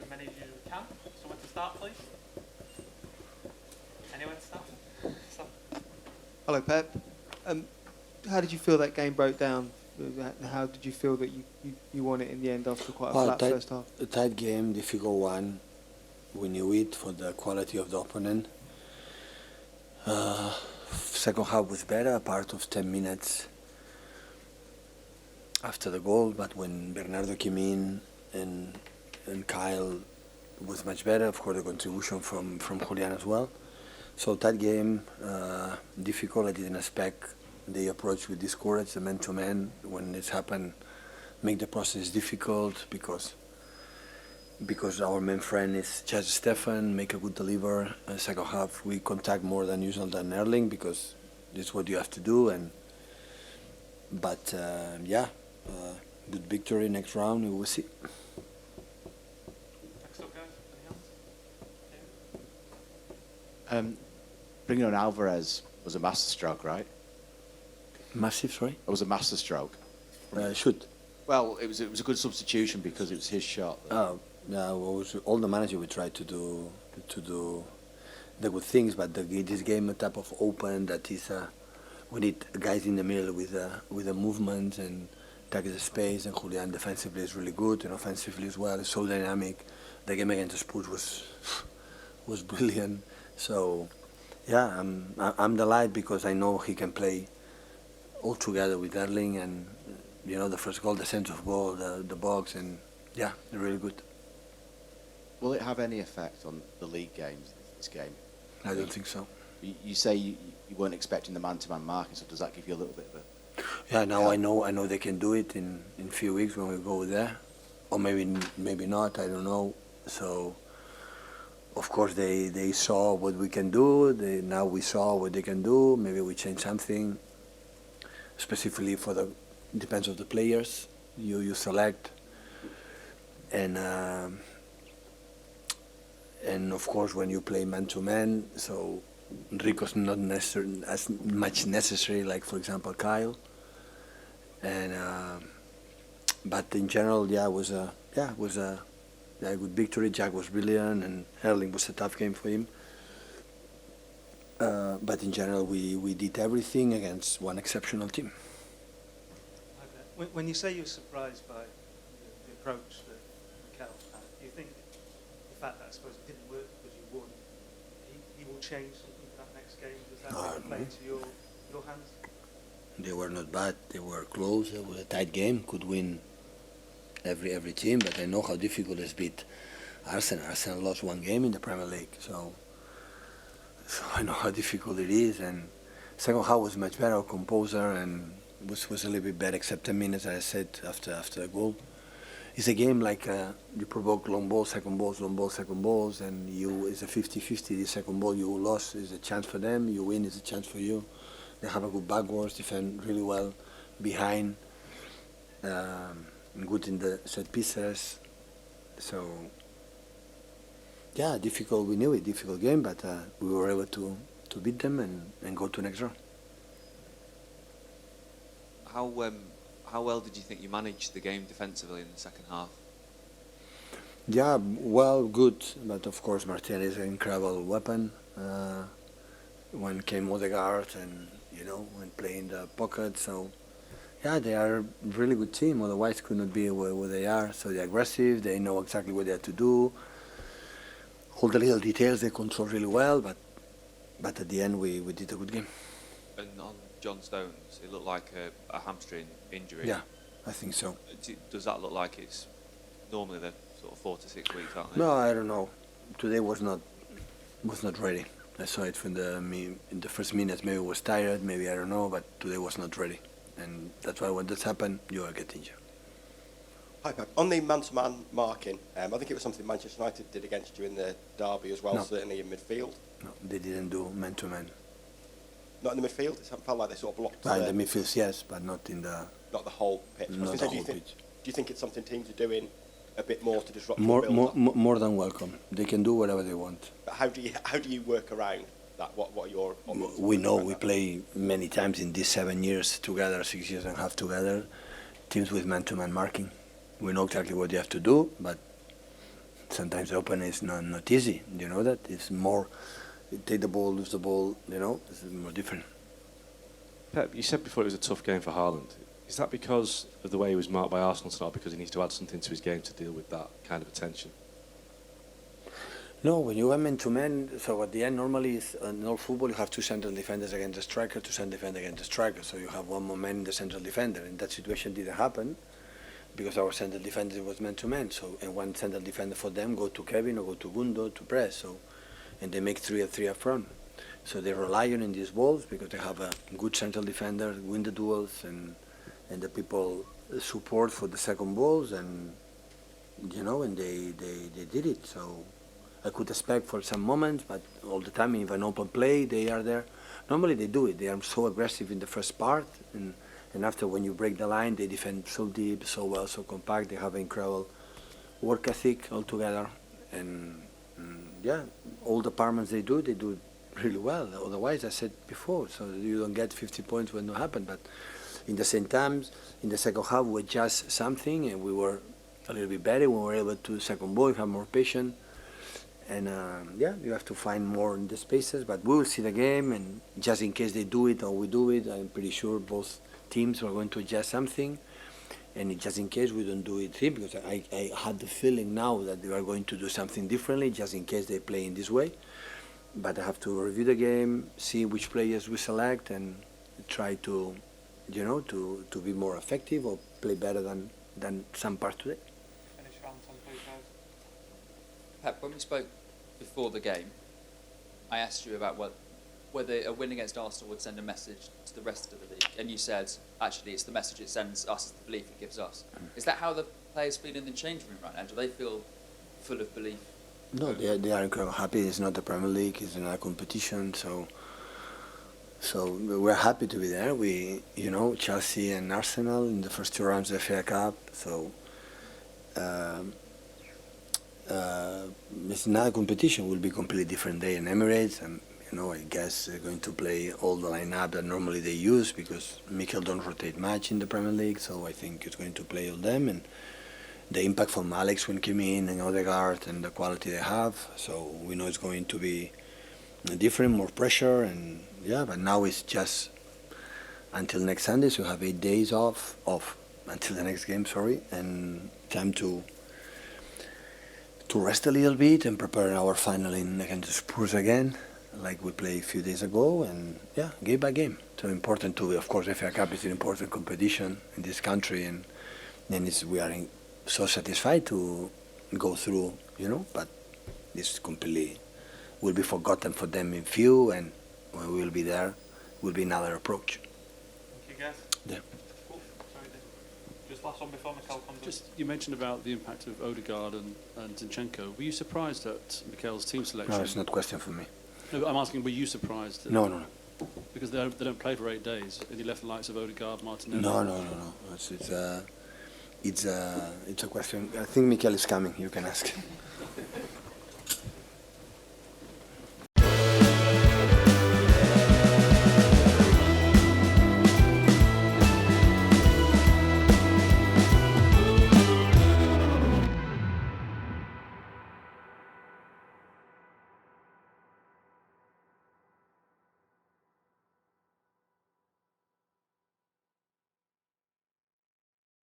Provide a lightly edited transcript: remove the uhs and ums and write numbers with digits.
as many as you can. Someone to start, please. Anyone to start? Hello, Pep. How did you feel that game broke down? How did you feel that you won it in the end after quite a flat first half? A tight game, difficult one. We knew it for the quality of the opponent. Second half was better, apart of 10 minutes after the goal, but when Bernardo came in and Kyle was much better, of course the contribution from Julian as well. So that game, difficult. I didn't expect the approach with this courage, the man-to-man, when it's happened, make the process difficult because our main friend is just Stefan, make a good deliver. Second half, we contact more than usual than Erling because this is what you have to do. But good victory next round, we will see. Next up, guys. Anyone? Bringing on Alvarez was a masterstroke, right? Massive, sorry? It was a masterstroke. Shoot. Well, it was a good substitution because it was his shot. Yeah, all the manager would try to do the good things, but this game a type of open that is we need guys in the middle with the movement and tackle the space, and Julian defensively is really good and offensively as well. It's so dynamic. The game against Spurs was brilliant. So yeah, I'm delighted because I know he can play all together with Erling, and the first goal, the sense of goal, the box, and yeah, they're really good. Will it have any effect on the league games, this game? I don't think so. You say you weren't expecting the man-to-man marking, so does that give you a little bit of a... Yeah, now I know they can do it in a few weeks when we go there, or maybe not. I don't know. So of course they saw what we can do. Now we saw what they can do. Maybe we change something, specifically for the depends of the players you select, and of course when you play man-to-man, so Rico's not as much necessary like for example Kyle, and but in general, it was a good victory. Jack was brilliant, and Erling was a tough game for him. But in general, we did everything against one exceptional team. When you say you were surprised by the approach that Mikel had, do you think the fact that I suppose it didn't work because you won, he will change something for that next game? Does that play into your hands? They were not bad. They were close. It was a tight game. Could win every team, but I know how difficult it's beat Arsenal. Arsenal lost one game in the Premier League, so I know how difficult it is. And second half was much better, composer, and was a little bit better, except 10 minutes, as I said, after the goal. It's a game like you provoke long balls, second balls, long balls, second balls, and it's a 50-50. The second ball you lost is a chance for them, you win is a chance for you. They have a good backwards, defend really well behind, good in the set pieces. So yeah, difficult. We knew it, difficult game, but we were able to beat them and go to next round. How well did you think you managed the game defensively in the second half? Yeah, well, good, but of course Martinez is an incredible weapon. When came Odegaard, and when playing the pocket, so yeah, they are a really good team. Otherwise, could not be where they are. So they're aggressive. They know exactly what they have to do. All the little details they control really well. But at the end, we did a good game. And on John Stones, it looked like a hamstring injury. Yeah, I think so. Does that look like it's normally the sort of 4 to 6 weeks, aren't they? No, I don't know. Today was not ready. I saw it from in the first minutes. Maybe it was tired. Maybe I don't know. But today was not ready, and that's why when this happened, you are getting injured. Hi, Pep. On the man-to-man marking, I think it was something Manchester United did against you in the derby as well, No. certainly in midfield. No, they didn't do man-to-man. Not in the midfield? It felt like they sort of blocked In the midfield, yes, but not in the... Not the whole pitch. Not the whole pitch. Do you think it's something teams are doing a bit more to disrupt More, the build-up? more than welcome. They can do whatever they want. But how do you work around that? What are your... We know we play many times in these 7 years together, 6 years and a half together, teams with man-to-man marking. We know exactly what you have to do, but sometimes the open is not easy. You know that it's more take the ball, lose the ball. You know, it's more different. Pep, you said before it was a tough game for Haaland. Is that because of the way he was marked by Arsenal tonight, because he needs to add something to his game to deal with that kind of attention? No, when you are man to man, so at the end normally is in all football you have two central defenders against the striker, two central defenders against the striker. So you have one more man in the central defender. In that situation didn't happen because our central defender was man to man. So and one central defender for them go to Kevin or go to Gundo to press. So and they make 3-3 up front. So they rely on in these balls because they have a good central defender, win the duels, and the people support for the second balls, and you know, and they did it. So I could expect for some moments, but all the time, if an open play, they are there. Normally they do it. They are so aggressive in the first part, and after when you break the line, they defend so deep, so well, so compact. They have incredible work ethic altogether, and yeah, all departments they do really well. Otherwise, I said before, so you don't get 50 points when it happen. But in the same times, in the second half, we adjust something, and we were a little bit better. We were able to second ball, have more patience. And yeah, you have to find more in the spaces, but we will see the game, and just in case they do it or we do it, I'm pretty sure both teams are going to adjust something, and just in case we don't do it, because I had the feeling now that they are going to do something differently, just in case they play in this way. But I have to review the game, see which players we select, and try to, you know, to be more effective or play better than some parts today. Finish your answer, please, guys. Pep, when we spoke before the game, I asked you about whether a win against Arsenal would send a message to the rest of the league, and you said, actually, it's the message it sends us, it's the belief it gives us. Is that how the players feel in the changing room right now? Do they feel full of belief? No, they are incredibly happy. It's not the Premier League; it's another competition. So we're happy to be there. We, you know, Chelsea and Arsenal in the first two rounds of the FA Cup. So it's not a competition. It will be a completely different day in Emirates, and you know, I guess they're going to play all the lineup that normally they use because Mikel don't rotate much in the Premier League. So I think it's going to play all them, and the impact from Alex when came in and Odegaard and the quality they have. So we know it's going to be different, more pressure, and yeah. But now it's just until next Sunday, so you have 8 days off until the next game. Sorry, and time to rest a little bit and prepare our final in against Spurs again, like we played a few days ago, and yeah, game by game. So important to, of course, the FA Cup is an important competition in this country, and then we are so satisfied to go through, you know, but this completely will be forgotten for them in few, and when we will be there, will be another approach. Thank you, guys. Yeah. Oh, sorry, just last one before Mikel comes Just you mentioned about the impact of Odegaard and Zinchenko. Were you surprised at Mikel's team selection? No, it's not a question for me. No, I'm asking, were you surprised? No. Because they don't play for 8 days, and he left the likes of Odegaard, Martinelli. No. It's a question. I think Mikel is coming. You can ask him.